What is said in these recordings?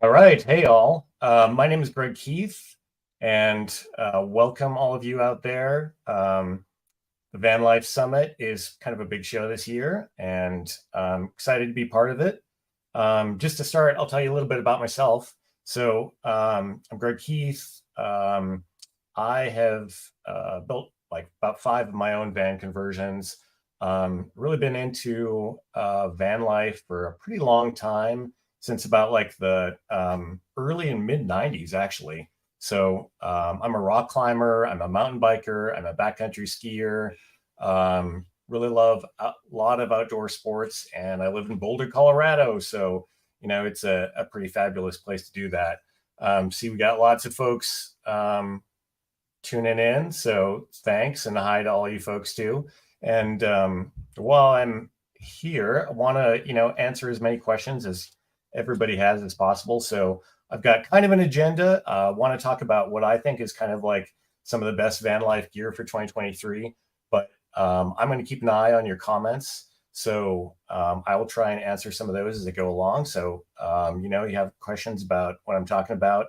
All right. Hey, all. My name is Greg Keith, and welcome all of you out there. The Van Life Summit is kind of a big show this year, and I'm excited to be part of it. Just to start, I'll tell you a little bit about myself. I'm Greg Keith. I have built like about 5 of my own van conversions. Really been into van life for a pretty long time, since about like the early and mid 90s, actually. I'm a rock climber, I'm a mountain biker, I'm a backcountry skier. Really love a lot of outdoor sports, and I live in Boulder, Colorado. So, it's a pretty fabulous place to do that. See, we got lots of folks tuning in. So thanks, and hi to all you folks too. And while I'm here, I want to, answer as many questions as everybody has as possible. So I've got kind of an agenda. I want to talk about what I think is kind of like some of the best van life gear for 2023. But I'm going to keep an eye on your comments. So I will try and answer some of those as I go along. So, you have questions about what I'm talking about,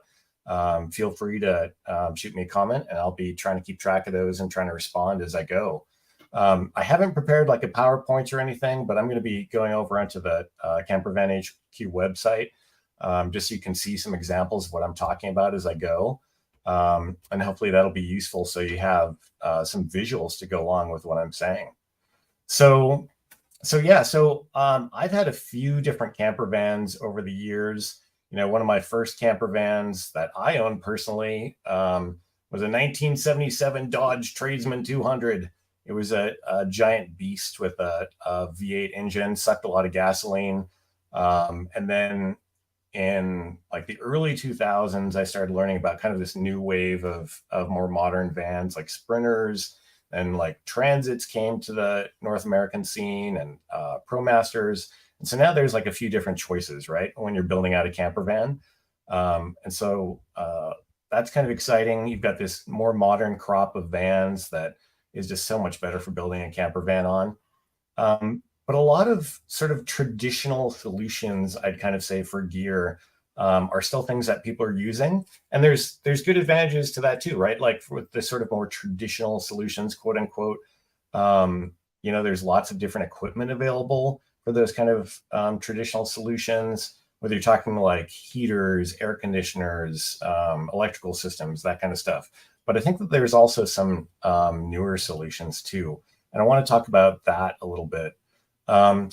feel free to shoot me a comment, and I'll be trying to keep track of those and trying to respond as I go. I haven't prepared like a PowerPoint or anything, but I'm going to be going over onto the Campervan HQ website, just so you can see some examples of what I'm talking about as I go. And hopefully that'll be useful, so you have some visuals to go along with what I'm saying. So I've had a few different camper vans over the years. One of my first camper vans that I owned personally was a 1977 Dodge Tradesman 200. It was a giant beast with a V8 engine, sucked a lot of gasoline. And then in like the early 2000s, I started learning about kind of this new wave of more modern vans like Sprinters, and like Transits came to the North American scene, and ProMasters. And so now there's like a few different choices, right, when you're building out a camper van. That's kind of exciting. You've got this more modern crop of vans that is just so much better for building a camper van on. But a lot of sort of traditional solutions, I'd kind of say, for gear are still things that people are using. And there's good advantages to that too, right? Like with the sort of more traditional solutions, quote unquote, there's lots of different equipment available for those kind of traditional solutions, whether you're talking like heaters, air conditioners, electrical systems, that kind of stuff. But I think that there's also some newer solutions too. And I want to talk about that a little bit. When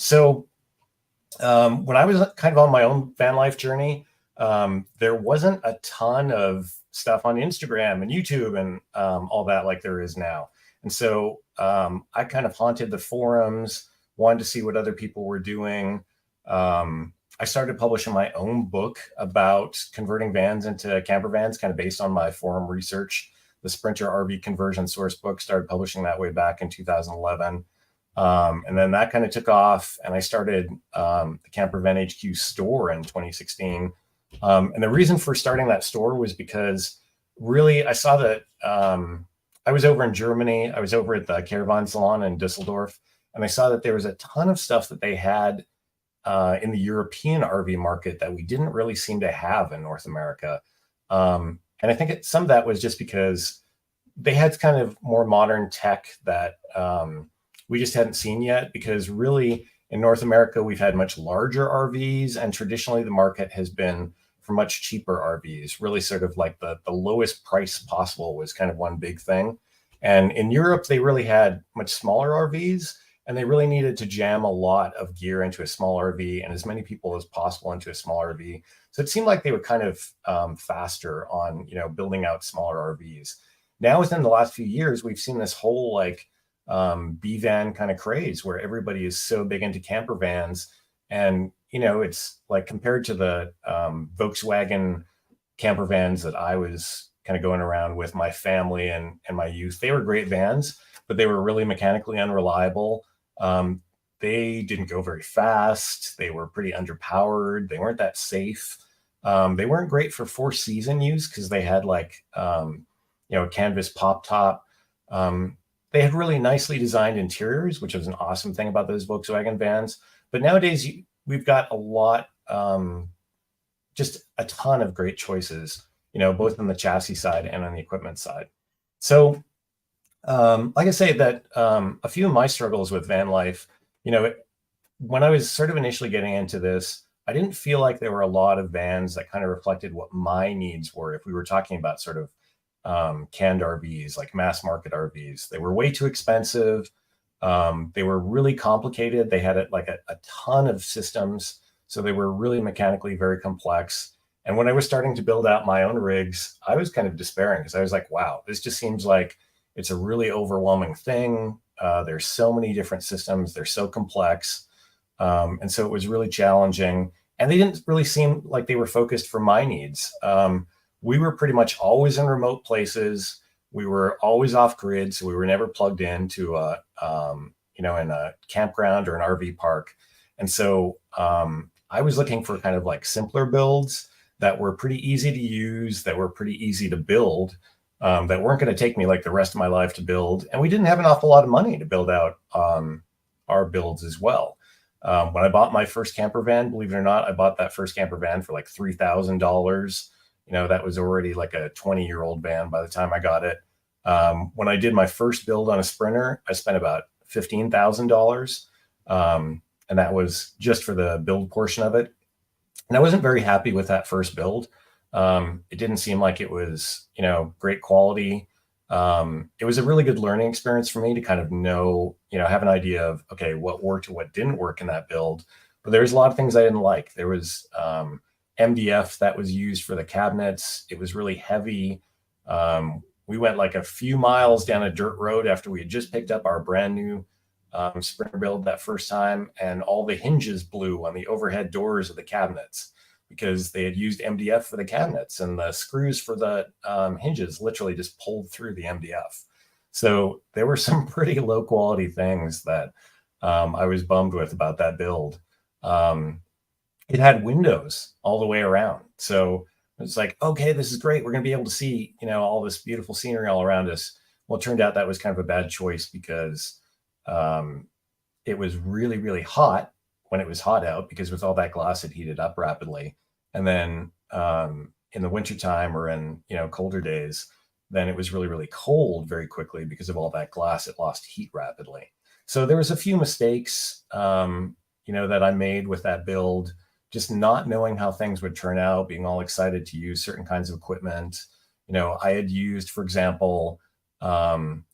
I was kind of on my own van life journey, there wasn't a ton of stuff on Instagram and YouTube and all that like there is now. And so I kind of haunted the forums, wanted to see what other people were doing. I started publishing my own book about converting vans into camper vans, kind of based on my forum research. The Sprinter RV Conversion Source Book, started publishing that way back in 2011. And then that kind of took off, and I started the Campervan HQ store in 2016. And the reason for starting that store was because really I saw that I was over in Germany. I was over at the Caravan Salon in Düsseldorf, and I saw that there was a ton of stuff that they had in the European RV market that we didn't really seem to have in North America. And I think some of that was just because they had kind of more modern tech that we just hadn't seen yet, because really in North America, we've had much larger RVs, and traditionally the market has been for much cheaper RVs, really sort of like the lowest price possible was kind of one big thing. And in Europe, they really had much smaller RVs, and they really needed to jam a lot of gear into a small RV and as many people as possible into a small RV. So it seemed like they were kind of faster on, building out smaller RVs. Now, within the last few years, we've seen this whole like B-van kind of craze where everybody is so big into camper vans. And, it's like compared to the Volkswagen camper vans that I was kind of going around with my family and my youth, they were great vans, but they were really mechanically unreliable. They didn't go very fast. They were pretty underpowered. They weren't that safe. They weren't great for 4-season use because they had like, a canvas pop top. They had really nicely designed interiors, which was an awesome thing about those Volkswagen vans. But nowadays, we've got a lot just a ton of great choices, both on the chassis side and on the equipment side. So, like I say, that a few of my struggles with van life, when I was sort of initially getting into this, I didn't feel like there were a lot of vans that kind of reflected what my needs were. If we were talking about sort of canned RVs, like mass market RVs, they were way too expensive. They were really complicated. They had like a ton of systems. So they were really mechanically very complex. And when I was starting to build out my own rigs, I was kind of despairing because I was like, wow, this just seems like it's a really overwhelming thing. There's so many different systems. They're so complex. And so it was really challenging. And they didn't really seem like they were focused for my needs. We were pretty much always in remote places. We were always off grid, so we were never plugged into in a campground or an RV park. And so I was looking for kind of like simpler builds that were pretty easy to use, that were pretty easy to build, that weren't going to take me like the rest of my life to build. And we didn't have an awful lot of money to build out our builds as well. When I bought my first camper van, believe it or not, I bought that first camper van for like $3,000. That was already like a 20-year-old van by the time I got it. When I did my first build on a Sprinter, I spent about $15,000. And that was just for the build portion of it. And I wasn't very happy with that first build. It didn't seem like it was, great quality. It was a really good learning experience for me to kind of know, have an idea of, okay, what worked and what didn't work in that build. But there's a lot of things I didn't like. There was MDF that was used for the cabinets. It was really heavy. We went like a few miles down a dirt road after we had just picked up our brand new Sprinter build that first time, and all the hinges blew on the overhead doors of the cabinets because they had used MDF for the cabinets, and the screws for the hinges literally just pulled through the MDF. So there were some pretty low quality things that I was bummed with about that build. It had windows all the way around. So it's like, okay, this is great. We're going to be able to see, all this beautiful scenery all around us. Well, it turned out that was kind of a bad choice because it was really, really hot when it was hot out, because with all that glass, it heated up rapidly. And then in the wintertime or in, colder days, then it was really, really cold very quickly because of all that glass. It lost heat rapidly. So there was a few mistakes, that I made with that build, just not knowing how things would turn out, being all excited to use certain kinds of equipment. I had used, for example,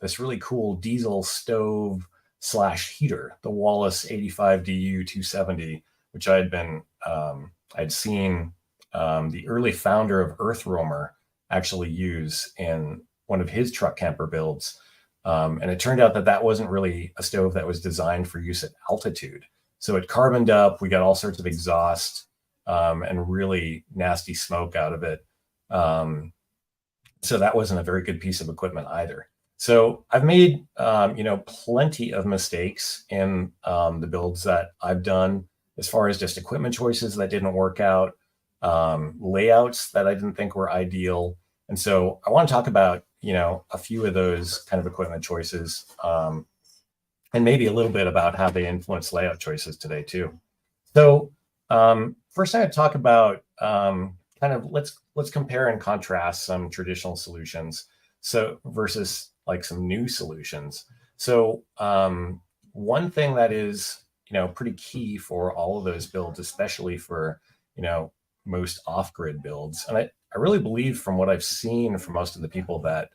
this really cool diesel stove / heater, the Wallace 85DU 270, which I'd seen the early founder of Earth Roamer actually use in one of his truck camper builds. And it turned out that wasn't really a stove that was designed for use at altitude. So it carboned up. We got all sorts of exhaust and really nasty smoke out of it. So that wasn't a very good piece of equipment either. So I've made, plenty of mistakes in the builds that I've done, as far as just equipment choices that didn't work out, layouts that I didn't think were ideal. And so I want to talk about, a few of those kind of equipment choices, and maybe a little bit about how they influence layout choices today too. So first I would talk about kind of let's compare and contrast some traditional solutions versus like some new solutions. So one thing that is, pretty key for all of those builds, especially for, most off-grid builds. And I really believe, from what I've seen from most of the people that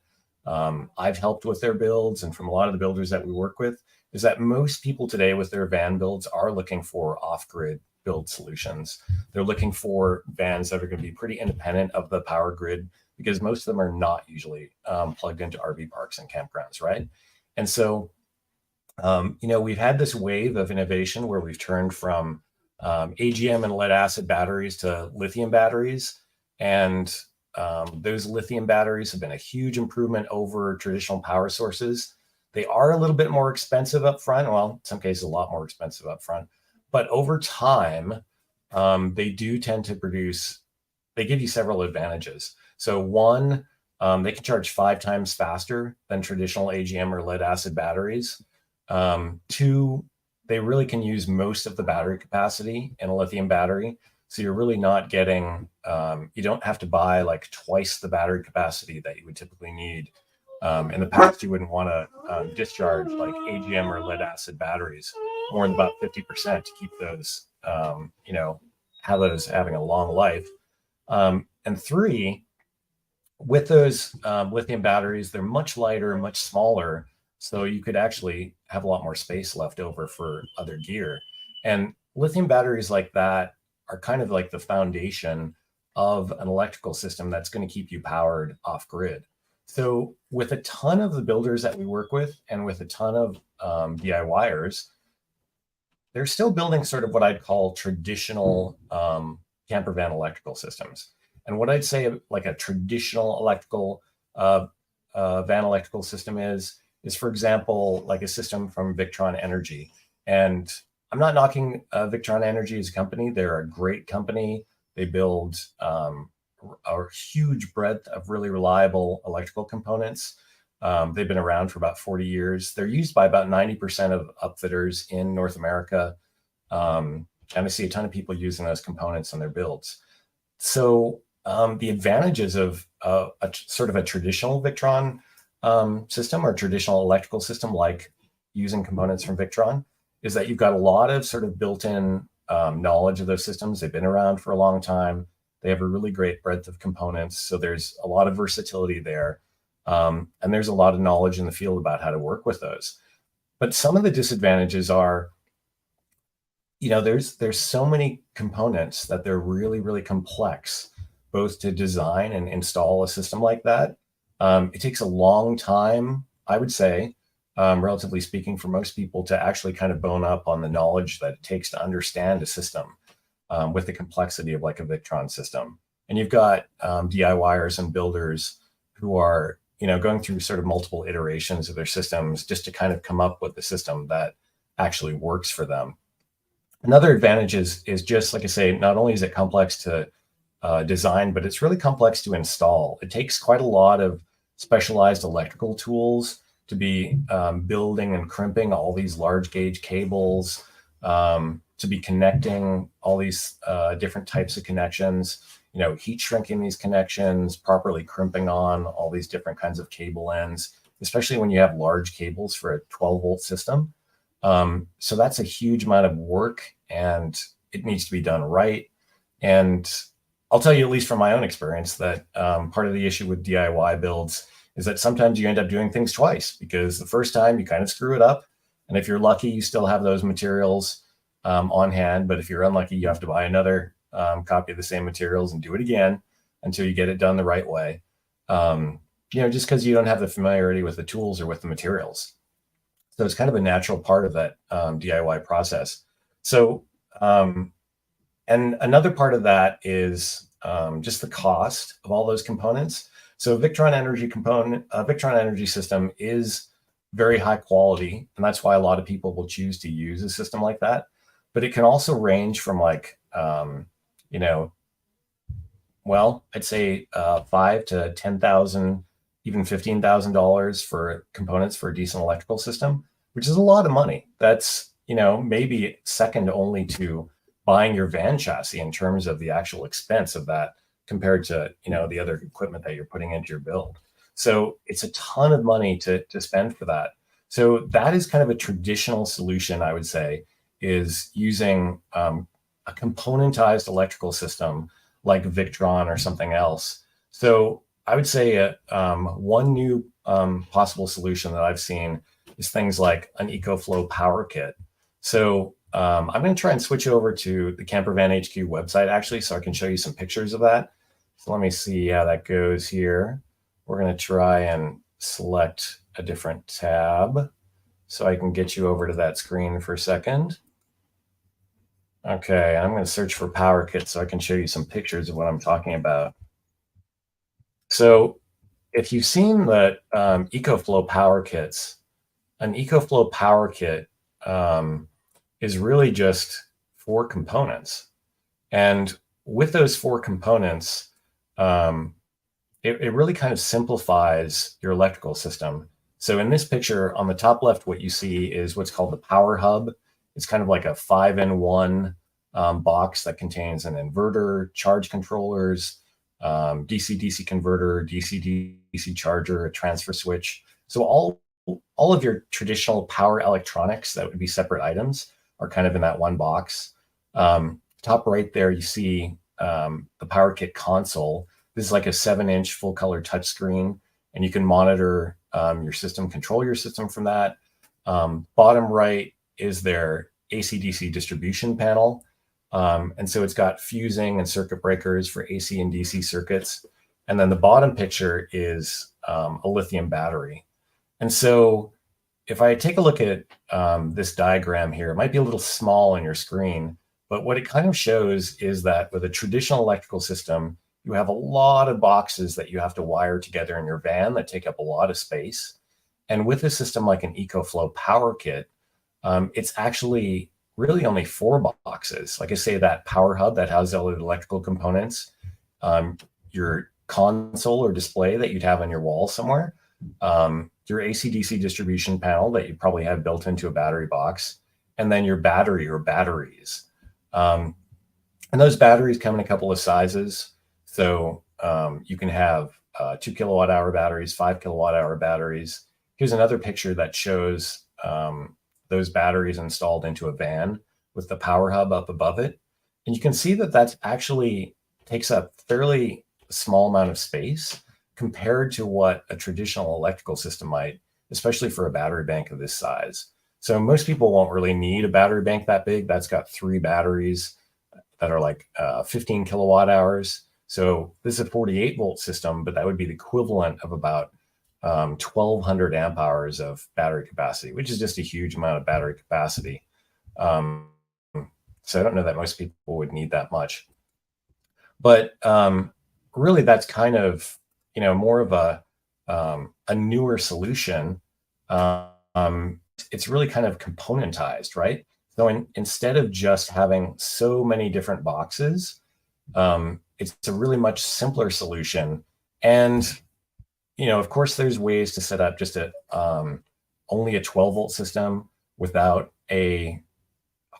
I've helped with their builds, and from a lot of the builders that we work with, is that most people today with their van builds are looking for off-grid build solutions. They're looking for vans that are going to be pretty independent of the power grid, because most of them are not usually plugged into RV parks and campgrounds, right? And so, we've had this wave of innovation where we've turned from AGM and lead acid batteries to lithium batteries. And those lithium batteries have been a huge improvement over traditional power sources. They are a little bit more expensive up front. Well, in some cases, a lot more expensive up front. But over time, they do tend to they give you several advantages. So one, they can charge 5 times faster than traditional AGM or lead acid batteries. Two, they really can use most of the battery capacity in a lithium battery. So you're really not getting, you don't have to buy like twice the battery capacity that you would typically need. In the past, you wouldn't want to discharge like AGM or lead acid batteries more than about 50% to keep those, have those having a long life. And three, with those lithium batteries, they're much lighter, much smaller, so you could actually have a lot more space left over for other gear. And lithium batteries like that are kind of like the foundation of an electrical system that's going to keep you powered off grid. So with a ton of the builders that we work with and with a ton of DIYers, they're still building sort of what I'd call traditional camper van electrical systems. And what I'd say like a traditional electrical van electrical system is for example, like a system from Victron Energy. And I'm not knocking Victron Energy as a company. They're a great company. They build a huge breadth of really reliable electrical components. They've been around for about 40 years. They're used by about 90% of upfitters in North America. And I see a ton of people using those components in their builds. So the advantages of a sort of a traditional Victron system or traditional electrical system, like using components from Victron, is that you've got a lot of sort of built-in knowledge of those systems. They've been around for a long time. They have a really great breadth of components. So there's a lot of versatility there. And there's a lot of knowledge in the field about how to work with those. But some of the disadvantages are, there's so many components that they're really, really complex, both to design and install a system like that. It takes a long time, I would say, relatively speaking, for most people to actually kind of bone up on the knowledge that it takes to understand a system with the complexity of like a Victron system. And you've got DIYers and builders who are, going through sort of multiple iterations of their systems just to kind of come up with the system that actually works for them. Another advantage is just, like I say, not only is it complex to design, but it's really complex to install. It takes quite a lot of specialized electrical tools to be building and crimping all these large gauge cables, to be connecting all these different types of connections, heat shrinking these connections, properly crimping on all these different kinds of cable ends, especially when you have large cables for a 12-volt system. So that's a huge amount of work, and it needs to be done right. And I'll tell you, at least from my own experience, that part of the issue with DIY builds is that sometimes you end up doing things twice, because the first time you kind of screw it up. And if you're lucky, you still have those materials on hand. But if you're unlucky, you have to buy another copy of the same materials and do it again until you get it done the right way. Just because you don't have the familiarity with the tools or with the materials. So it's kind of a natural part of that DIY process. So, and another part of that is just the cost of all those components. So Victron Energy system is very high quality, and that's why a lot of people will choose to use a system like that. But it can also range from like, I'd say $5,000 to $10,000, even $15,000 for components for a decent electrical system, which is a lot of money. That's, maybe second only to buying your van chassis in terms of the actual expense of that compared to, the other equipment that you're putting into your build. So it's a ton of money to spend for that. So that is kind of a traditional solution, I would say, is using a componentized electrical system like Victron or something else. So I would say one new possible solution that I've seen is things like an EcoFlow power kit. So I'm going to try and switch over to the Campervan HQ website, actually, so I can show you some pictures of that. So let me see how that goes here. We're going to try and select a different tab so I can get you over to that screen for a second. Okay, I'm going to search for power kit so I can show you some pictures of what I'm talking about. So if you've seen the EcoFlow power kits, an EcoFlow power kit is really just 4 components. And with those 4 components, it really kind of simplifies your electrical system. So in this picture on the top left, what you see is what's called the power hub. It's kind of like a 5-in-1 box that contains an inverter, charge controllers, DC-DC converter, DC-DC charger, a transfer switch. So all of your traditional power electronics that would be separate items are kind of in that one box. Top right there, you see the power kit console. This is like a 7-inch full color touchscreen, and you can monitor your system, control your system from that. Bottom right is their AC/DC distribution panel. And so it's got fusing and circuit breakers for AC and DC circuits. And then the bottom picture is a lithium battery. And so if I take a look at this diagram here, it might be a little small on your screen, but what it kind of shows is that with a traditional electrical system, you have a lot of boxes that you have to wire together in your van that take up a lot of space. And with a system like an EcoFlow power kit, it's actually really only 4 boxes. Like I say, that power hub that has all the electrical components, your console or display that you'd have on your wall somewhere, your AC/DC distribution panel that you probably have built into a battery box, and then your battery or batteries. And those batteries come in a couple of sizes. So you can have 2 kilowatt hour batteries, 5 kilowatt hour batteries. Here's another picture that shows those batteries installed into a van with the power hub up above it. And you can see that that actually takes up fairly small amount of space compared to what a traditional electrical system might, especially for a battery bank of this size. So most people won't really need a battery bank that big. That's got 3 batteries that are like 15 kilowatt hours. So this is a 48 volt system, but that would be the equivalent of about 1,200 amp hours of battery capacity, which is just a huge amount of battery capacity. So I don't know that most people would need that much. But really, that's kind of, more of a newer solution. It's really kind of componentized, right? So instead of just having so many different boxes, it's a really much simpler solution. And of course, there's ways to set up just only a 12 volt system without a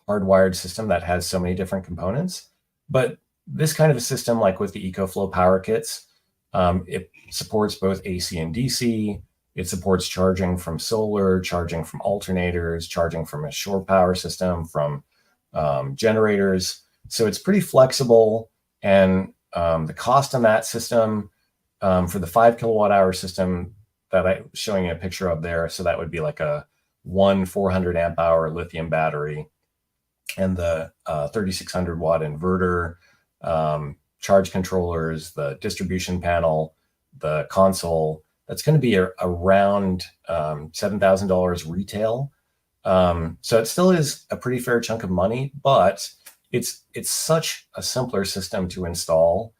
hardwired system that has so many different components. But this kind of a system, like with the EcoFlow power kits, it supports both AC and DC. It supports charging from solar, charging from alternators, charging from a shore power system, from generators. So it's pretty flexible. And the cost on that system, for the 5 kilowatt hour system that I'm showing you a picture of there, so that would be like a 400 amp hour lithium battery, and the 3600 watt inverter, charge controllers, the distribution panel, the console, that's going to be around $7,000 retail. So it still is a pretty fair chunk of money, but it's such a simpler system to install.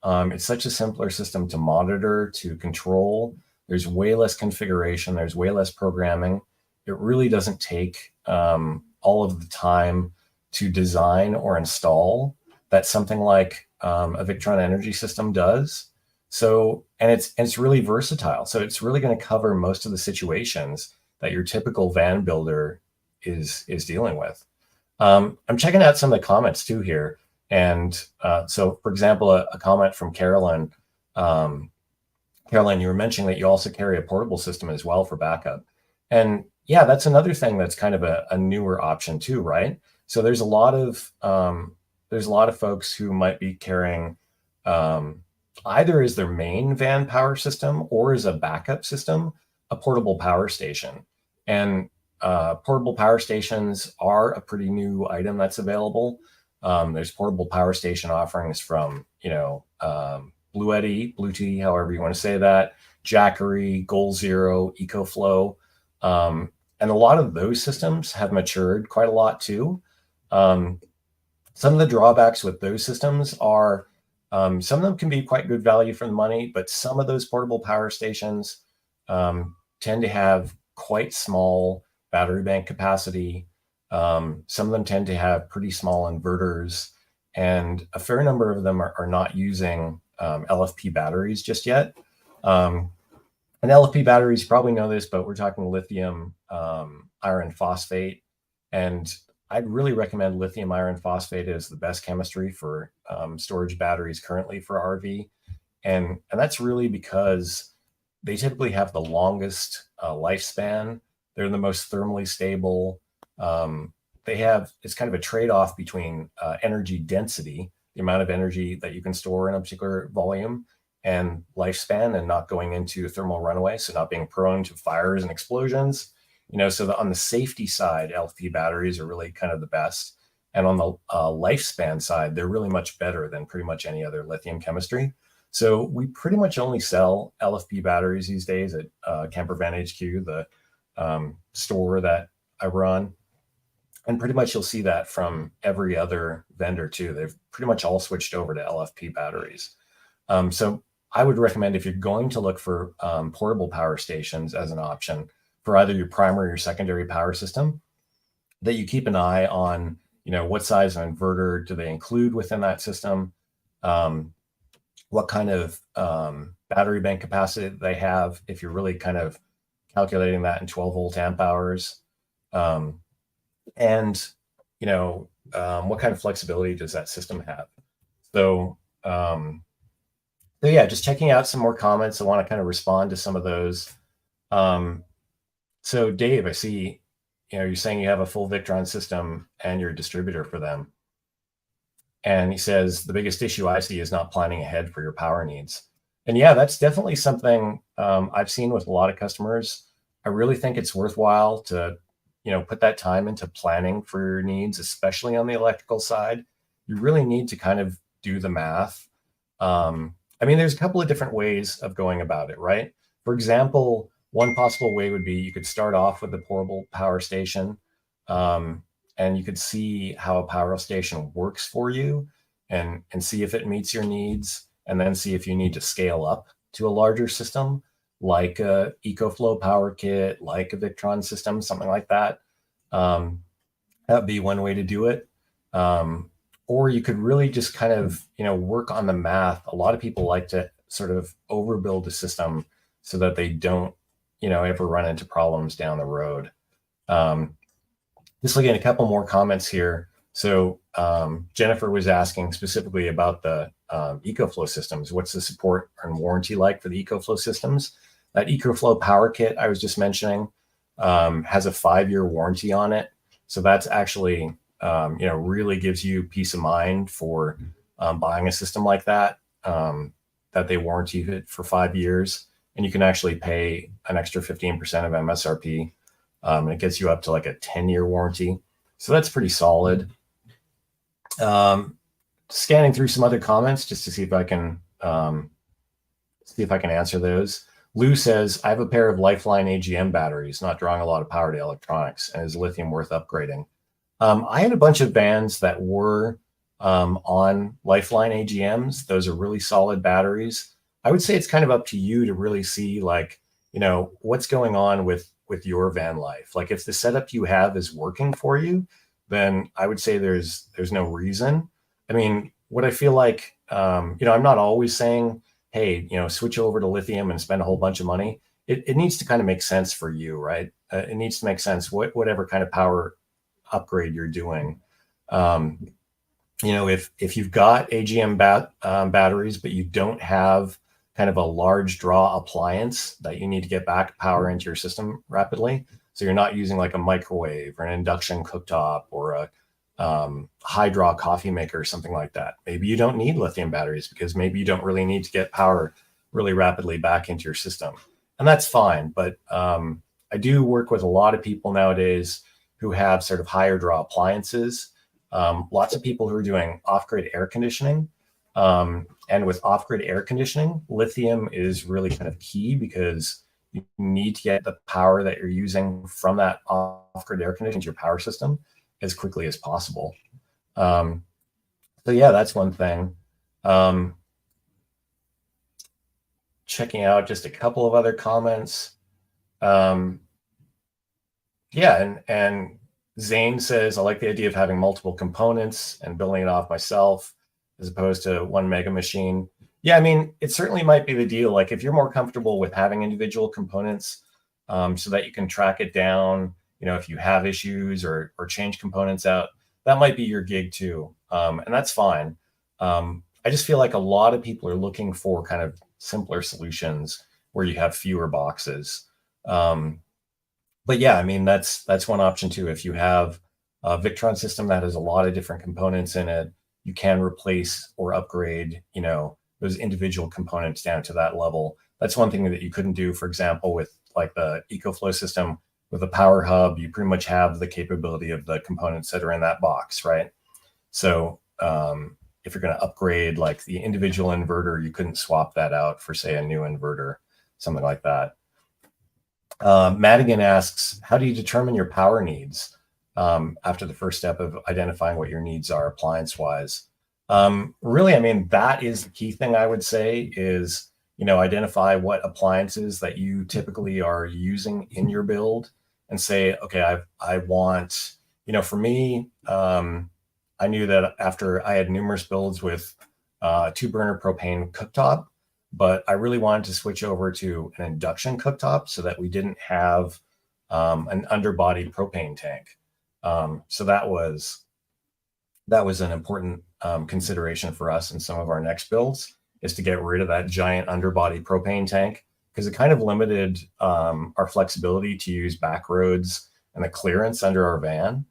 It's such a simpler system to monitor, to control. There's way less configuration. There's way less programming. It really doesn't take all of the time to design or install that something like a Victron energy system does. So, and it's really versatile. So it's really going to cover most of the situations that your typical van builder is dealing with. I'm checking out some of the comments too here. And so, for example, a comment from Carolyn. Carolyn, you were mentioning that you also carry a portable system as well for backup. And yeah, that's another thing that's kind of a newer option too, right? So there's a lot of folks who might be carrying either as their main van power system or as a backup system, a portable power station. And portable power stations are a pretty new item that's available. There's portable power station offerings from, Bluetti, however you want to say that, Jackery, Goal Zero, EcoFlow. And a lot of those systems have matured quite a lot too. Some of the drawbacks with those systems are some of them can be quite good value for the money, but some of those portable power stations tend to have quite small battery bank capacity. Some of them tend to have pretty small inverters, and a fair number of them are not using LFP batteries just yet. And LFP batteries, you probably know this, but we're talking lithium iron phosphate. And I'd really recommend lithium iron phosphate as the best chemistry for storage batteries currently for RV. And that's really because they typically have the longest lifespan. They're the most thermally stable. They have, it's kind of a trade-off between energy density, the amount of energy that you can store in a particular volume, and lifespan, and not going into thermal runaway, so not being prone to fires and explosions. So on the safety side, LFP batteries are really kind of the best. And on the lifespan side, they're really much better than pretty much any other lithium chemistry. So we pretty much only sell LFP batteries these days at Campervan HQ, the store that I run. And pretty much you'll see that from every other vendor too. They've pretty much all switched over to LFP batteries. So I would recommend, if you're going to look for portable power stations as an option for either your primary or secondary power system, that you keep an eye on, what size of inverter do they include within that system? What kind of battery bank capacity they have, if you're really kind of calculating that in 12 volt amp hours. And what kind of flexibility does that system have? So yeah, just checking out some more comments. I want to kind of respond to some of those. So Dave, I see, you're saying you have a full Victron system and you're a distributor for them. And he says, the biggest issue I see is not planning ahead for your power needs. And yeah, that's definitely something I've seen with a lot of customers. I really think it's worthwhile to, put that time into planning for your needs, especially on the electrical side. You really need to kind of do the math. There's a couple of different ways of going about it, right? For example, one possible way would be you could start off with a portable power station, and you could see how a power station works for you and see if it meets your needs, and then see if you need to scale up to a larger system, like a EcoFlow power kit, like a Victron system, something like that. That'd be one way to do it. Or you could really just kind of, work on the math. A lot of people like to sort of overbuild a system so that they don't, ever run into problems down the road. Just looking at a couple more comments here. So Jennifer was asking specifically about the EcoFlow systems. What's the support and warranty like for the EcoFlow systems? That EcoFlow power kit I was just mentioning has a 5-year warranty on it. So that's actually, really gives you peace of mind for buying a system like that, that they warranty it for 5 years. And you can actually pay an extra 15% of MSRP. And it gets you up to like a 10-year warranty. So that's pretty solid. Scanning through some other comments just to see if I can answer those. Lou says, I have a pair of Lifeline AGM batteries, not drawing a lot of power to electronics, and is lithium worth upgrading? I had a bunch of bands that were on Lifeline AGMs. Those are really solid batteries. I would say it's kind of up to you to really see, like, what's going on with your van life. Like, if the setup you have is working for you, then I would say there's no reason. What I feel like, I'm not always saying, hey, switch over to lithium and spend a whole bunch of money. It needs to kind of make sense for you, right? It needs to make sense whatever kind of power upgrade you're doing. If you've got AGM batteries, but you don't have kind of a large draw appliance that you need to get back power into your system rapidly, so you're not using like a microwave or an induction cooktop or a high draw coffee maker or something like that, maybe you don't need lithium batteries, because maybe you don't really need to get power really rapidly back into your system, and that's fine. But I do work with a lot of people nowadays who have sort of higher draw appliances. Lots of people who are doing off-grid air conditioning. And with off-grid air conditioning, lithium is really kind of key, because you need to get the power that you're using from that off-grid air conditioning to your power system as quickly as possible. So yeah, that's one thing. Checking out just a couple of other comments. Yeah, and Zane says, I like the idea of having multiple components and building it off myself as opposed to one mega machine. Yeah, it certainly might be the deal. Like, if you're more comfortable with having individual components so that you can track it down, if you have issues or change components out, that might be your gig too. And that's fine. I just feel like a lot of people are looking for kind of simpler solutions where you have fewer boxes. But yeah, I mean, that's one option too. If you have a Victron system that has a lot of different components in it, you can replace or upgrade, those individual components down to that level. That's one thing that you couldn't do, for example, with like the EcoFlow system with a power hub. You pretty much have the capability of the components that are in that box, right? So if you're going to upgrade like the individual inverter, you couldn't swap that out for, say, a new inverter, something like that. Madigan asks, how do you determine your power needs after the first step of identifying what your needs are appliance-wise? Really, I mean, that is the key thing I would say is, identify what appliances that you typically are using in your build and say, okay, I want, for me, I knew that after I had numerous builds with 2-burner propane cooktop, but I really wanted to switch over to an induction cooktop so that we didn't have an underbody propane tank. So that was an important consideration for us in some of our next builds, is to get rid of that giant underbody propane tank, because it kind of limited our flexibility to use back roads and the clearance under our van.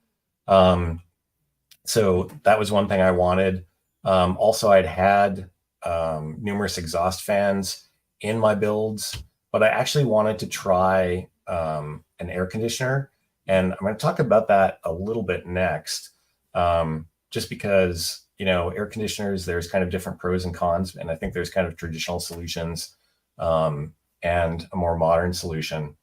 So that was one thing I wanted. Also, I'd had numerous exhaust fans in my builds, but I actually wanted to try an air conditioner. And I'm going to talk about that a little bit next, just because, air conditioners, there's kind of different pros and cons. And I think there's kind of traditional solutions and a more modern solution.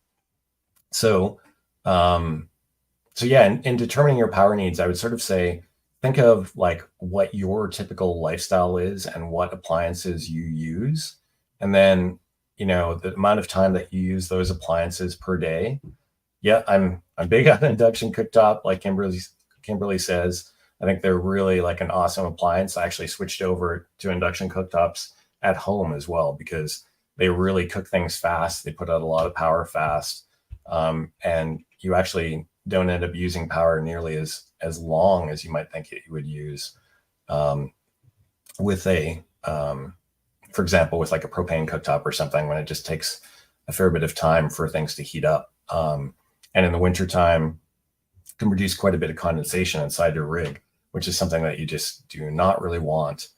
So yeah, in determining your power needs, I would sort of say, think of like what your typical lifestyle is and what appliances you use. And then, the amount of time that you use those appliances per day. Yeah, I'm big on induction cooktop, like Kimberly says. I think they're really like an awesome appliance. I actually switched over to induction cooktops at home as well, because they really cook things fast. They put out a lot of power fast. And you actually don't end up using power nearly as long as you might think you would use with for example, with like a propane cooktop or something, when it just takes a fair bit of time for things to heat up. And in the wintertime, can produce quite a bit of condensation inside your rig, which is something that you just do not really want.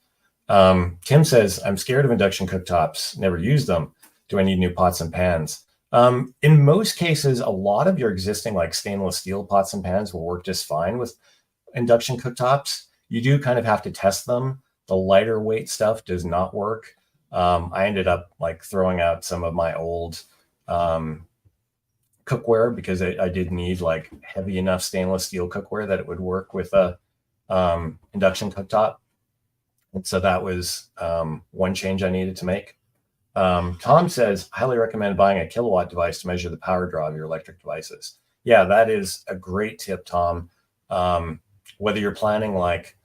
Kim says, I'm scared of induction cooktops, never used them. Do I need new pots and pans? In most cases, a lot of your existing like stainless steel pots and pans will work just fine with induction cooktops. You do kind of have to test them. The lighter weight stuff does not work. I ended up like throwing out some of my old cookware because I did need like heavy enough stainless steel cookware that it would work with a induction cooktop. And so that was one change I needed to make. Tom says, highly recommend buying a kilowatt device to measure the power draw of your electric devices. Yeah, that is a great tip, Tom. Whether you're planning like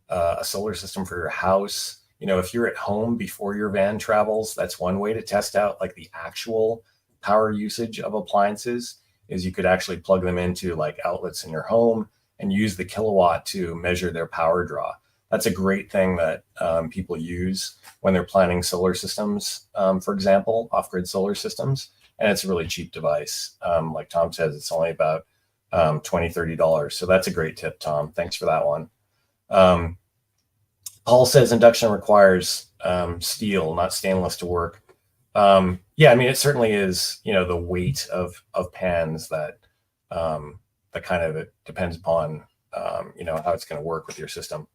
a solar system for your house, if you're at home before your van travels, that's one way to test out like the actual power usage of appliances, is you could actually plug them into like outlets in your home and use the kilowatt to measure their power draw. That's a great thing that people use when they're planning solar systems, for example, off-grid solar systems. And it's a really cheap device. Like Tom says, it's only about $20, $30. So that's a great tip, Tom. Thanks for that one. Paul says induction requires steel, not stainless, to work. Yeah, I mean, it certainly is, the weight of pans that kind of it depends upon, how it's going to work with your system.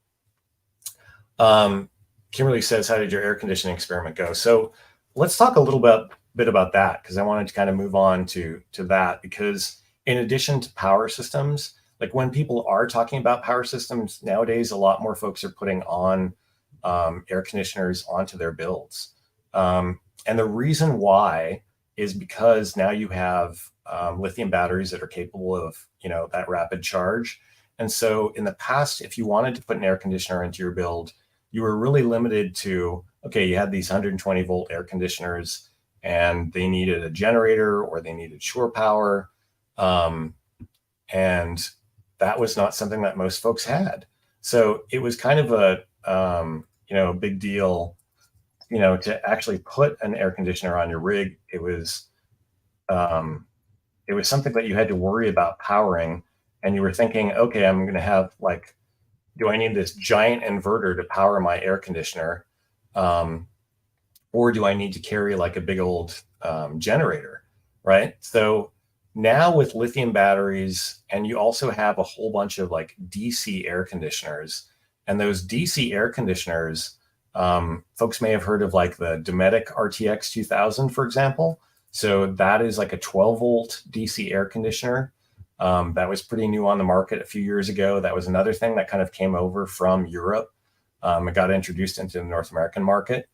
Kimberly says, how did your air conditioning experiment go? So let's talk a little bit about that, because I wanted to kind of move on to that, because in addition to power systems, like when people are talking about power systems nowadays, a lot more folks are putting on air conditioners onto their builds. And the reason why is because now you have lithium batteries that are capable of, that rapid charge. And so in the past, if you wanted to put an air conditioner into your build, you were really limited to, okay, you had these 120 volt air conditioners and they needed a generator or they needed shore power. And that was not something that most folks had. So it was kind of a big deal, to actually put an air conditioner on your rig. It was something that you had to worry about powering, and you were thinking, okay, I'm going to have like, do I need this giant inverter to power my air conditioner? Or do I need to carry like a big old generator, right? So now with lithium batteries, and you also have a whole bunch of like DC air conditioners, and those DC air conditioners, folks may have heard of like the Dometic RTX 2000, for example. So that is like a 12 volt DC air conditioner. That was pretty new on the market a few years ago. That was another thing that kind of came over from Europe. It got introduced into the North American market.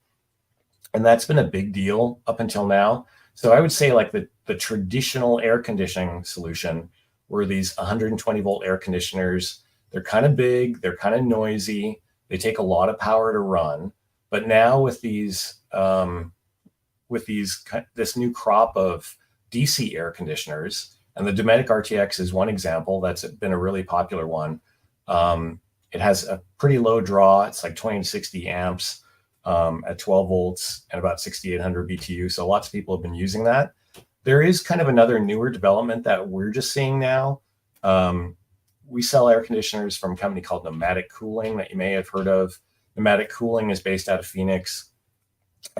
And that's been a big deal up until now. So I would say like the traditional air conditioning solution were these 120 volt air conditioners. They're kind of big, they're kind of noisy, they take a lot of power to run. But now with this new crop of DC air conditioners, and the Dometic RTX is one example that's been a really popular one. It has a pretty low draw. It's like 20 to 60 amps at 12 volts and about 6,800 BTU. So lots of people have been using that. There is kind of another newer development that we're just seeing now. We sell air conditioners from a company called Nomadic Cooling that you may have heard of. Nomadic Cooling is based out of Phoenix.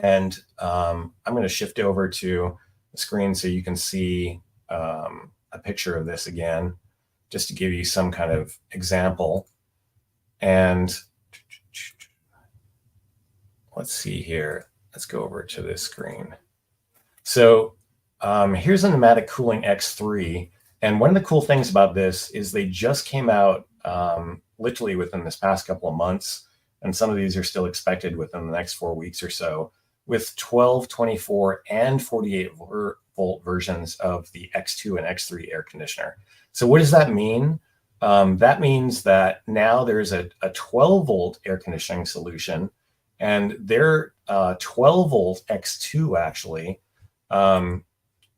And I'm going to shift over to the screen so you can see a picture of this again, just to give you some kind of example. And let's see here. Let's go over to this screen. So here's a Nomadic Cooling X3. And one of the cool things about this is they just came out literally within this past couple of months. And some of these are still expected within the next 4 weeks or so, with 12, 24, and 48 volt versions of the X2 and X3 air conditioner. So what does that mean? That means that now there's a 12 volt air conditioning solution, and their 12 volt X2 actually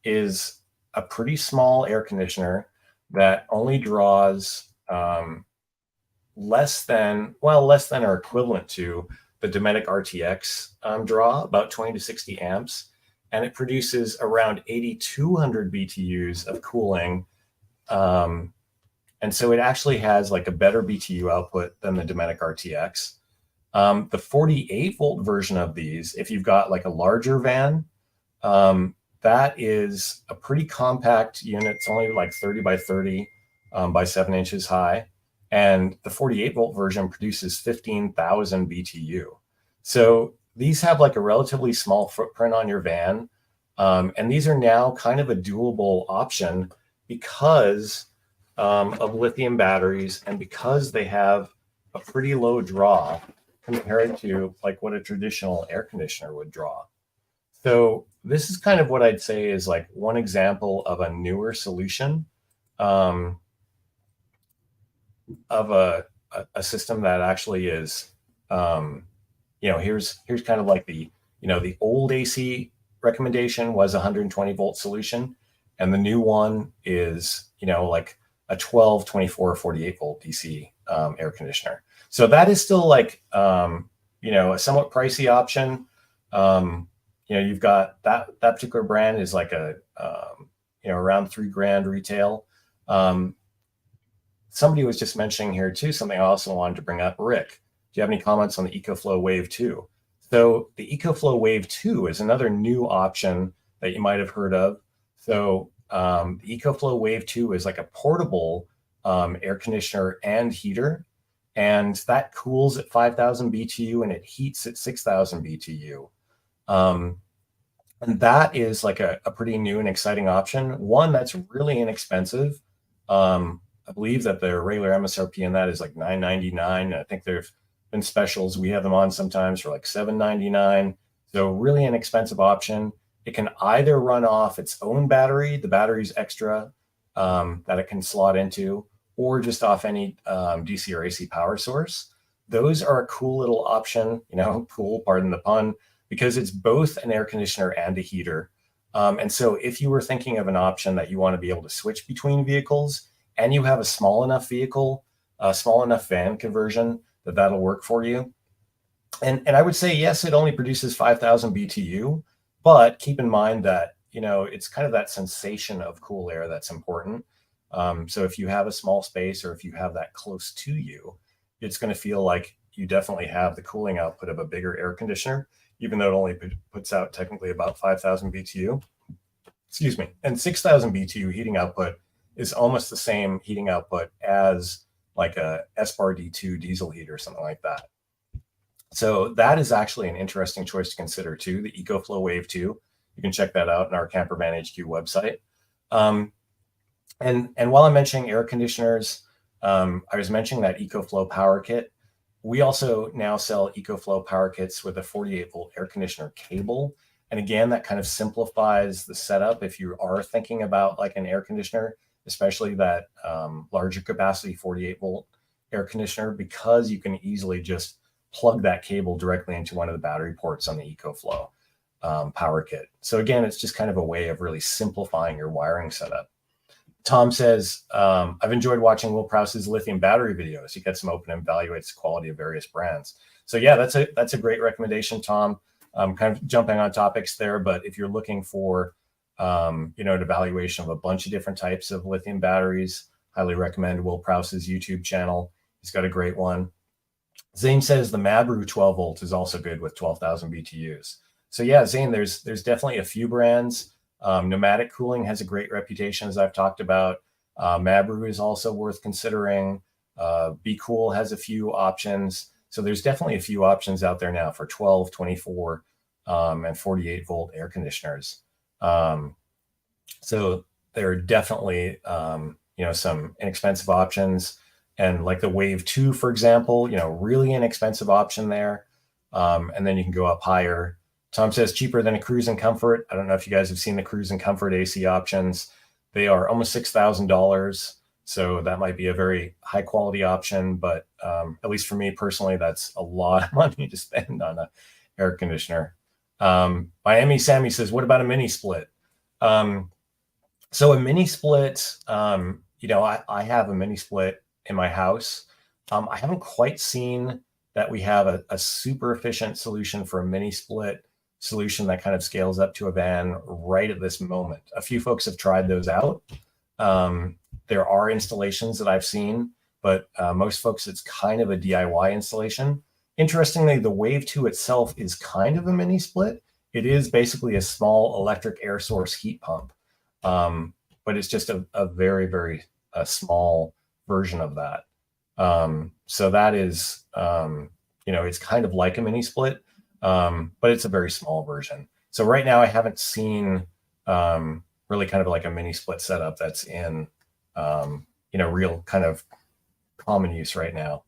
is a pretty small air conditioner that only draws less than or equivalent to the Dometic RTX draw, about 20 to 60 amps, and it produces around 8,200 BTUs of cooling. And so it actually has like a better BTU output than the Dometic RTX. The 48 volt version of these, if you've got like a larger van, that is a pretty compact unit. It's only like 30 by 30 by 7 inches high. And the 48 volt version produces 15,000 BTU. So these have like a relatively small footprint on your van. And these are now kind of a doable option because of lithium batteries, and because they have a pretty low draw compared to like what a traditional air conditioner would draw. So this is kind of what I'd say is like one example of a newer solution of a system that actually is, here's kind of like the old AC recommendation was 120 volt solution. And the new one is, like a 12, 24, 48 volt DC air conditioner. So that is still like, a somewhat pricey option. You've got that particular brand is like around $3,000 retail. Somebody was just mentioning here too, something I also wanted to bring up. Rick, do you have any comments on the EcoFlow Wave 2? So the EcoFlow Wave 2 is another new option that you might have heard of. So the EcoFlow Wave 2 is like a portable air conditioner and heater, and that cools at 5,000 BTU and it heats at 6,000 BTU. And that is like a pretty new and exciting option. One that's really inexpensive. I believe that the regular MSRP in that is like $9.99. I think there've been specials. We have them on sometimes for like $7.99. So really inexpensive option. It can either run off its own battery, the battery's extra that it can slot into, or just off any DC or AC power source. Those are a cool little option, cool, pardon the pun, because it's both an air conditioner and a heater. And so if you were thinking of an option that you want to be able to switch between vehicles and you have a small enough vehicle, a small enough van conversion that'll work for you. And I would say, yes, it only produces 5,000 BTU, but keep in mind that, it's kind of that sensation of cool air that's important. So if you have a small space or if you have that close to you, it's going to feel like you definitely have the cooling output of a bigger air conditioner, even though it only puts out technically about 5,000 BTU. Excuse me. And 6,000 BTU heating output is almost the same heating output as like a S-Bar D2 diesel heater or something like that. So that is actually an interesting choice to consider too, the EcoFlow Wave 2. You can check that out on our Campervan HQ website. And while I'm mentioning air conditioners, I was mentioning that EcoFlow power kit. We also now sell EcoFlow power kits with a 48-volt air conditioner cable. And again, that kind of simplifies the setup if you are thinking about like an air conditioner, especially that larger capacity 48-volt air conditioner, because you can easily just plug that cable directly into one of the battery ports on the EcoFlow power kit. So again, it's just kind of a way of really simplifying your wiring setup. Tom says, I've enjoyed watching Will Prowse's lithium battery videos. He gets them open and evaluates the quality of various brands. So yeah, that's a great recommendation, Tom. Kind of jumping on topics there, but if you're looking for, an evaluation of a bunch of different types of lithium batteries, highly recommend Will Prowse's YouTube channel. He's got a great one. Zane says the Mabru 12 volt is also good with 12,000 BTUs. So yeah, Zane, there's definitely a few brands. Pneumatic Cooling has a great reputation, as I've talked about. Mabru is also worth considering. Be Cool has a few options. So there's definitely a few options out there now for 12, 24, and 48 volt air conditioners. So there are definitely, some inexpensive options. And like the Wave 2, for example, really inexpensive option there. And then you can go up higher. Tom says cheaper than a Cruise and Comfort. I don't know if you guys have seen the Cruise and Comfort AC options. They are almost $6,000. So that might be a very high quality option. But at least for me personally, that's a lot of money to spend on an air conditioner. Miami Sammy says, what about a mini split? So a mini split, I have a mini split in my house. I haven't quite seen that we have a super efficient solution for a mini split solution that kind of scales up to a van right at this moment. A few folks have tried those out. There are installations that I've seen, but most folks, it's kind of a DIY installation. Interestingly, the Wave 2 itself is kind of a mini split. It is basically a small electric air source heat pump, but it's just a very, very small version of that. So that is, it's kind of like a mini split, but it's a very small version. So right now I haven't seen really kind of like a mini split setup that's in, real kind of common use right now.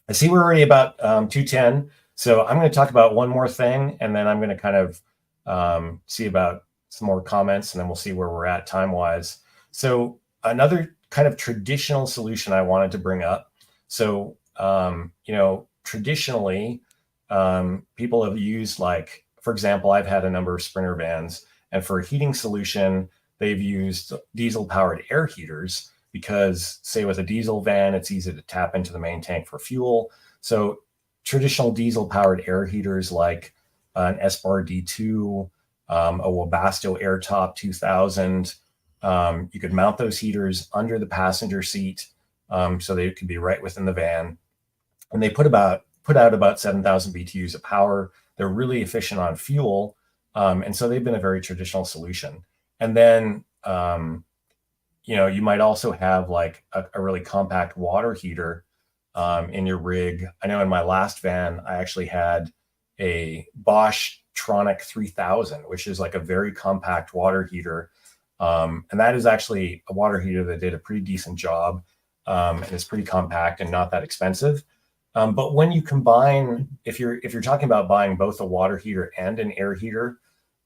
I see we're already about 2:10. So I'm going to talk about one more thing, and then I'm going to kind of see about some more comments, and then we'll see where we're at time-wise. So another kind of traditional solution I wanted to bring up. So, traditionally, people have used, like, for example, I've had a number of Sprinter vans, and for a heating solution, they've used diesel-powered air heaters because, say, with a diesel van, it's easy to tap into the main tank for fuel. So traditional diesel-powered air heaters like an S-Bar D2, a Webasto Airtop 2000, you could mount those heaters under the passenger seat, so they could be right within the van. And they put out about 7,000 BTUs of power. They're really efficient on fuel. And so they've been a very traditional solution. And then, you might also have like a really compact water heater in your rig. I know in my last van, I actually had a Bosch Tronic 3000, which is like a very compact water heater. And that is actually a water heater that did a pretty decent job, and it's pretty compact and not that expensive. But when you combine, if you're talking about buying both a water heater and an air heater,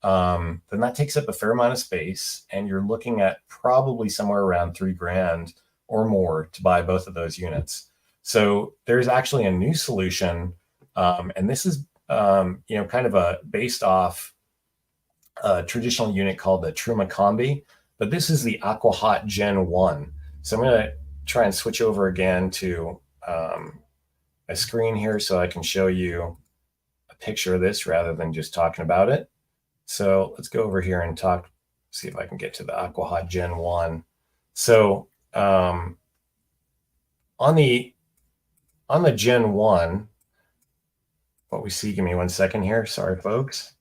then that takes up a fair amount of space, and you're looking at probably somewhere around $3,000 or more to buy both of those units. So there's actually a new solution, and this is kind of based off a traditional unit called the Truma Combi, but this is the AquaHot Gen 1. So I'm going to try and switch over again to a screen here so I can show you a picture of this rather than just talking about it. So let's go over here and talk, see if I can get to the AquaHot Gen 1. So on the Gen 1, what we see, give me 1 second here. Sorry, folks.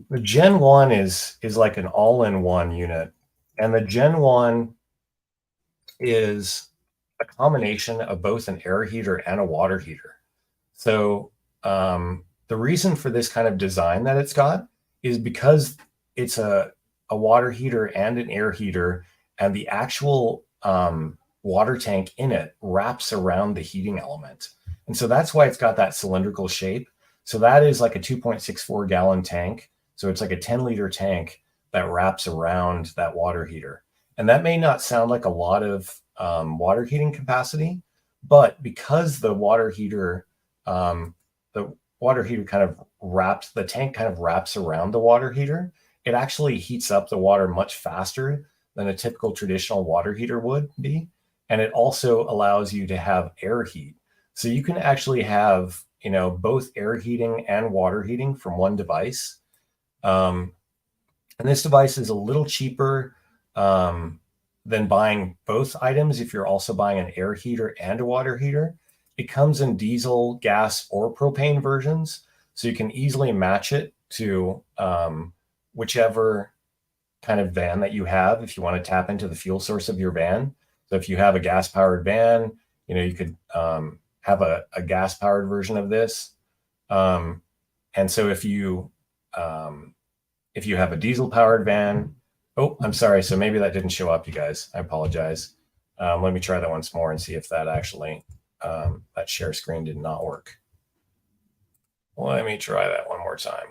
The Gen 1 is like an all-in-one unit. And the Gen 1 is a combination of both an air heater and a water heater. So the reason for this kind of design that it's got is because it's a water heater and an air heater, and the actual water tank in it wraps around the heating element. And so that's why it's got that cylindrical shape. So that is like a 2.64 gallon tank. So it's like a 10-liter tank that wraps around that water heater. And that may not sound like a lot of water heating capacity, but because the water heater kind of wraps, the tank kind of wraps around the water heater, it actually heats up the water much faster than a typical traditional water heater would be. And it also allows you to have air heat. So you can actually have, both air heating and water heating from one device. And this device is a little cheaper than buying both items if you're also buying an air heater and a water heater. It comes in diesel, gas, or propane versions, so you can easily match it to whichever kind of van that you have if you want to tap into the fuel source of your van. So if you have a gas-powered van, you could have a gas-powered version of this. And so if you have a diesel-powered van, oh, I'm sorry. So maybe that didn't show up, you guys. I apologize. Let me try that once more and see if that actually, that share screen did not work. Let me try that one more time.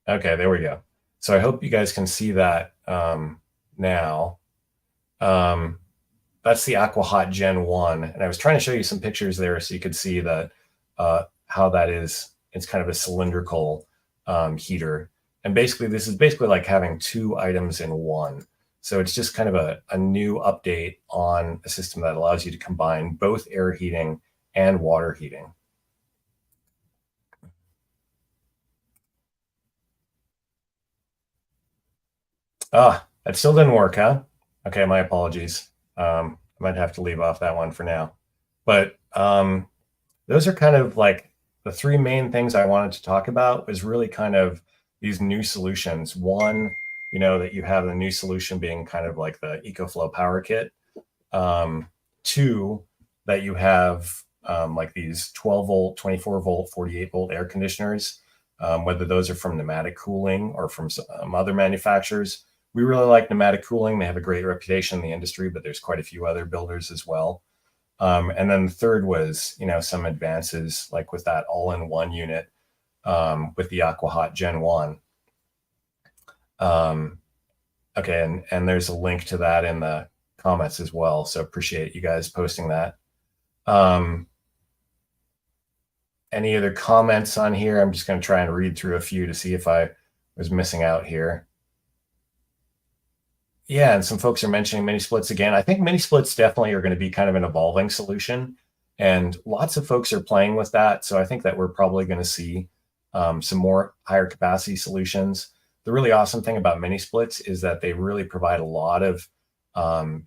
Okay, there we go. So I hope you guys can see that now. That's the AquaHot Gen 1. And I was trying to show you some pictures there so you could see that how that is. It's kind of a cylindrical heater. And basically, this is basically like having two items in one. So it's just kind of a new update on a system that allows you to combine both air heating and water heating. That still didn't work, huh? Okay, my apologies. I might have to leave off that one for now. But those are kind of like the three main things I wanted to talk about, was really kind of these new solutions. One, that you have the new solution being kind of like the EcoFlow Power Kit. Two, that you have like these 12 volt, 24 volt, 48 volt air conditioners, whether those are from Pneumatic Cooling or from some other manufacturers. We really like Pneumatic Cooling. They have a great reputation in the industry, but there's quite a few other builders as well. And then the third was, some advances like with that all-in-one unit with the AquaHot Gen 1. Okay, and there's a link to that in the comments as well. So appreciate you guys posting that. Any other comments on here? I'm just going to try and read through a few to see if I was missing out here. Yeah, and some folks are mentioning mini splits again. I think mini splits definitely are going to be kind of an evolving solution, and lots of folks are playing with that. So I think that we're probably going to see some more higher capacity solutions. The really awesome thing about mini splits is that they really provide a lot of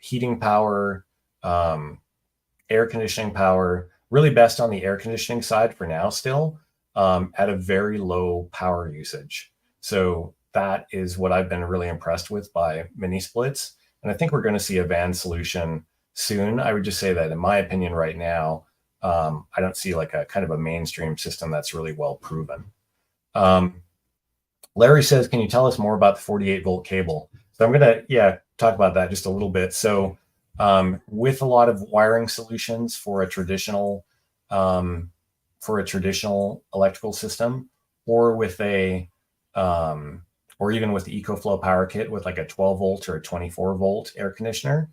heating power, air conditioning power, really best on the air conditioning side for now still, at a very low power usage. So that is what I've been really impressed with by mini splits. And I think we're going to see a van solution soon. I would just say that in my opinion right now, I don't see like a kind of a mainstream system that's really well proven. Larry says, can you tell us more about the 48 volt cable? So I'm going to, talk about that just a little bit. So with a lot of wiring solutions for a traditional electrical system, or with a or even with the EcoFlow Power Kit with like a 12 volt or a 24 volt air conditioner,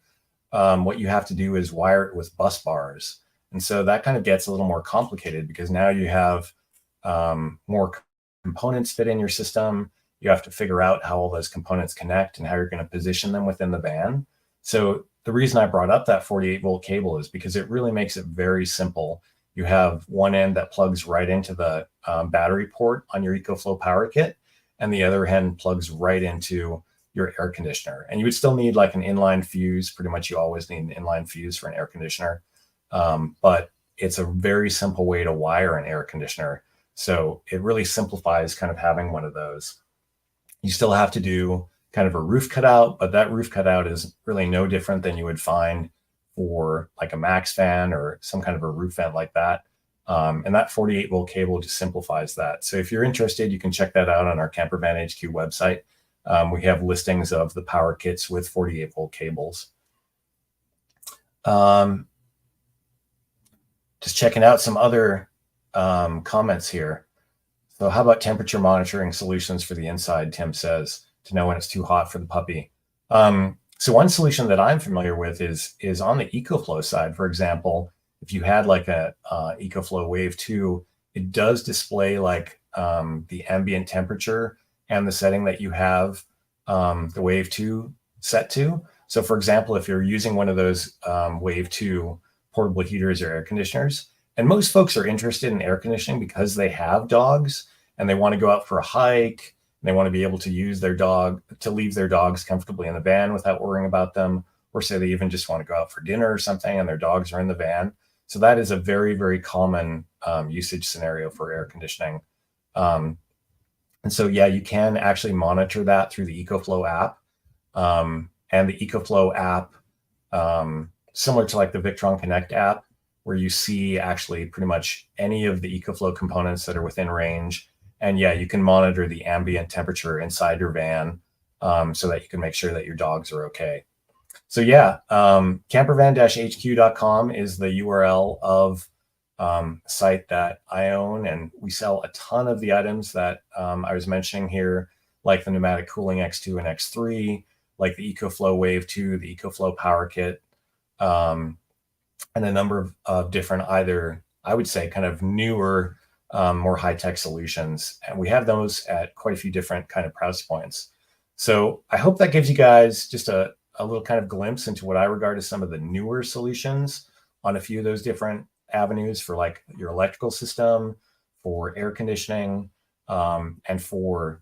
what you have to do is wire it with bus bars. And so that kind of gets a little more complicated because now you have more components fit in your system. you have to figure out how all those components connect and how you're going to position them within the van. So the reason I brought up that 48-volt cable is because it really makes it very simple. You have one end that plugs right into the battery port on your EcoFlow power kit, and the other end plugs right into your air conditioner. And you would still need like an inline fuse. Pretty much you always need an inline fuse for an air conditioner. But it's a very simple way to wire an air conditioner. So it really simplifies kind of having one of those. You still have to do kind of a roof cutout, but that roof cutout is really no different than you would find for like a Max fan or some kind of a roof vent like that. And that 48-volt cable just simplifies that. So if you're interested, you can check that out on our Campervan HQ website. We have listings of the power kits with 48-volt cables. Just checking out some other comments here. So how about temperature monitoring solutions for the inside, Tim says, to know when it's too hot for the puppy. So one solution that I'm familiar with is on the EcoFlow side. For example, if you had like a EcoFlow Wave 2, it does display like the ambient temperature and the setting that you have the Wave 2 set to. So for example, if you're using one of those Wave 2 portable heaters or air conditioners, and most folks are interested in air conditioning because they have dogs and they want to go out for a hike, and they want to be able to use their dog to leave their dogs comfortably in the van without worrying about them, or say they even just want to go out for dinner or something and their dogs are in the van. So that is a very, very common usage scenario for air conditioning. And so, yeah, you can actually monitor that through the EcoFlow app. And the EcoFlow app, similar to like the Victron Connect app, where you see actually pretty much any of the EcoFlow components that are within range. And yeah, you can monitor the ambient temperature inside your van so that you can make sure that your dogs are okay. So yeah, campervan-hq.com is the URL of site that I own, and we sell a ton of the items that I was mentioning here, like the pneumatic cooling X2 and X3, like the EcoFlow Wave 2, the EcoFlow Power Kit, and a number of different, either I would say kind of newer, more high-tech solutions. And we have those at quite a few different kind of price points. So I hope that gives you guys just a little kind of glimpse into what I regard as some of the newer solutions on a few of those different avenues for like your electrical system, for air conditioning, and for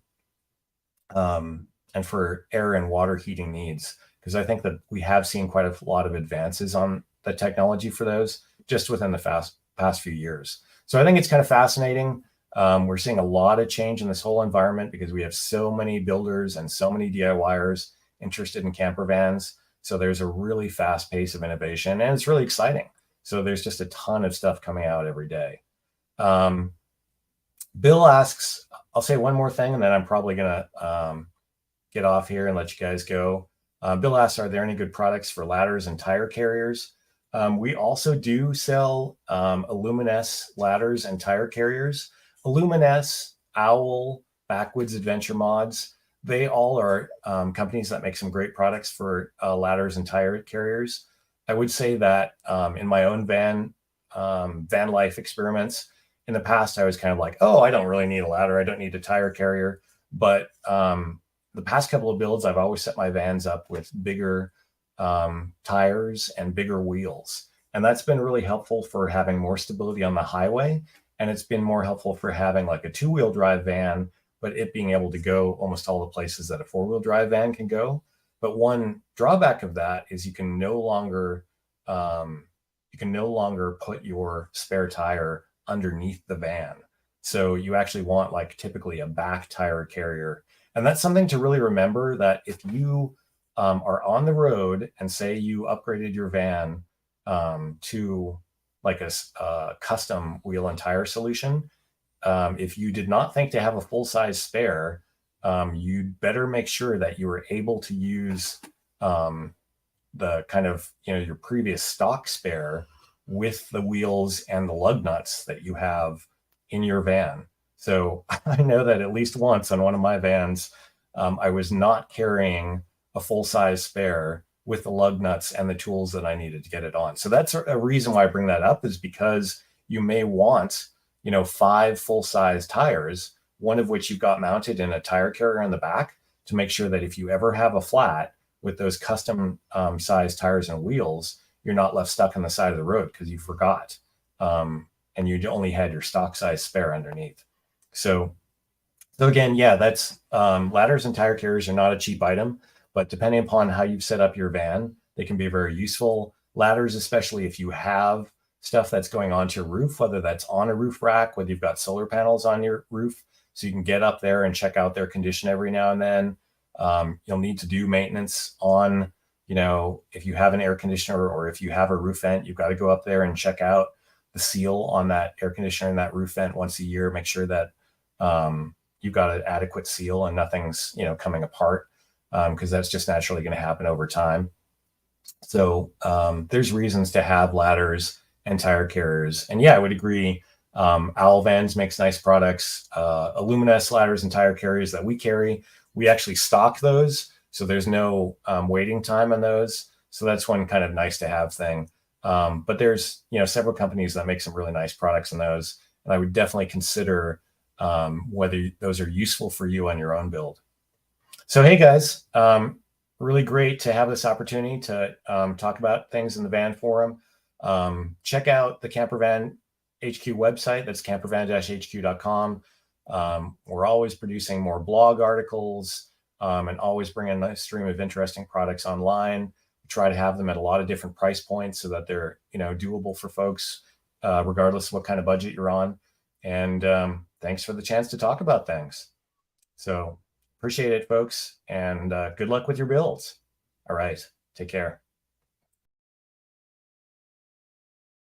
air and water heating needs. Because I think that we have seen quite a lot of advances on the technology for those just within the past few years. So I think it's kind of fascinating. We're seeing a lot of change in this whole environment because we have so many builders and so many DIYers interested in camper vans. So there's a really fast pace of innovation, and it's really exciting. So there's just a ton of stuff coming out every day. Bill asks, I'll say one more thing, and then I'm probably going to get off here and let you guys go. Bill asks, are there any good products for ladders and tire carriers? We also do sell Illuminess ladders and tire carriers. Illuminess, Owl, Backwoods Adventure Mods, they all are companies that make some great products for ladders and tire carriers. I would say that in my own van life experiments, in the past, I was kind of like, oh, I don't really need a ladder. I don't need a tire carrier. But the past couple of builds, I've always set my vans up with bigger tires and bigger wheels. And that's been really helpful for having more stability on the highway. And it's been more helpful for having like a 2-wheel drive van, but it being able to go almost all the places that a 4-wheel drive van can go. But one drawback of that is you can no longer put your spare tire underneath the van. So you actually want like typically a back tire carrier. And that's something to really remember, that if you are on the road and say you upgraded your van to like a custom wheel and tire solution, if you did not think to have a full-size spare, you'd better make sure that you were able to use the kind of, your previous stock spare with the wheels and the lug nuts that you have in your van. So I know that at least once on one of my vans, I was not carrying a full-size spare with the lug nuts and the tools that I needed to get it on. So that's a reason why I bring that up, is because you may want, 5 full-size tires one of which you've got mounted in a tire carrier on the back to make sure that if you ever have a flat with those custom sized tires and wheels, you're not left stuck on the side of the road because you forgot. And you only had your stock size spare underneath. So again, yeah, that's ladders and tire carriers are not a cheap item, but depending upon how you've set up your van, they can be very useful. Ladders, especially if you have stuff that's going onto your roof, whether that's on a roof rack, whether you've got solar panels on your roof, so you can get up there and check out their condition every now and then. You'll need to do maintenance on, if you have an air conditioner or if you have a roof vent, you've got to go up there and check out the seal on that air conditioner and that roof vent once a year. Make sure that you've got an adequate seal and nothing's coming apart, because that's just naturally going to happen over time. So there's reasons to have ladders and tire carriers. And yeah, I would agree. Owl Vans makes nice products. Illuminous ladders and tire carriers that we carry, we actually stock those, so there's no waiting time on those. So that's one kind of nice to have thing. But there's several companies that make some really nice products in those, and I would definitely consider whether those are useful for you on your own build. So hey guys, really great to have this opportunity to talk about things in the van forum. Check out the Campervan HQ website. That's campervan-hq.com. We're always producing more blog articles and always bringing a stream of interesting products online. We try to have them at a lot of different price points so that they're doable for folks, regardless of what kind of budget you're on. And thanks for the chance to talk about things. So appreciate it, folks, and good luck with your builds. All right, take care.